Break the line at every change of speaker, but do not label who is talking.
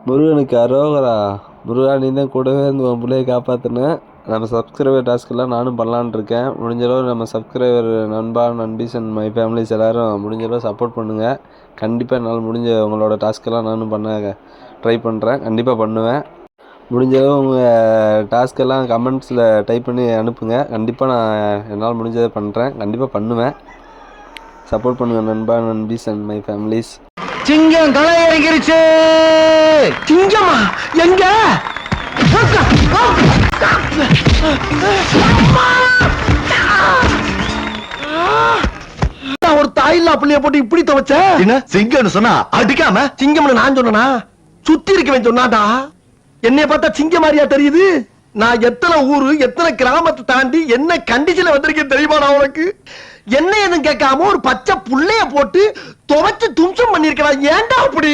முருகனுக்கு அரோகரா. முருகா நீ தான் கூடவே இருந்து உன் பிள்ளையை காப்பாற்றினேன். நம்ம சப்ஸ்கிரைபர் டாஸ்க்கெல்லாம் நானும் பண்ணலான்னு இருக்கேன். முடிஞ்சளவு நம்ம சப்ஸ்கிரைபர் நண்பா நண்பீஸ் அண்ட் மை ஃபேமிலிஸ் எல்லோரும் முடிஞ்சளவு சப்போர்ட் பண்ணுங்கள். கண்டிப்பாக என்னால் முடிஞ்ச உங்களோட டாஸ்க்கெல்லாம் நானும் பண்ண ட்ரை பண்ணுறேன். கண்டிப்பாக பண்ணுவேன். முடிஞ்சளவு உங்கள் டாஸ்க்கெல்லாம் கமெண்ட்ஸில் டைப் பண்ணி அனுப்புங்க. கண்டிப்பாக நான் என்னால் முடிஞ்சதை பண்ணுறேன். கண்டிப்பாக பண்ணுவேன். சப்போர்ட் பண்ணுங்கள் நண்பா நண்பீஸ் அண்ட் மை ஃபேமிலிஸ்.
சிங்கம் களை இறங்கிருச்சு. சிங்கமா எங்க? ஒரு தாயில்லா பிள்ளைய போட்டு இப்படி துவைச்ச. என்ன சிங்கம்னு சொன்னா அடிக்காம? சிங்கம்னு நான் சொன்னா சுத்தி இருக்கவன் சொன்னாடா. என்னைய பார்த்தா சிங்க மாதிரியா தெரியுது? நான் எத்தனை ஊரு எத்தனை கிராமத்தை தாண்டி என்ன கண்டிஷன்ல வந்திருக்கேன் தெரியுமா? நான் உனக்கு என்ன எதுவும் கேட்காம ஒரு பச்சை புள்ளைய போட்டு துவைச்சு தும்சம் பண்ணிருக்கா. ஏன்டா அப்படி?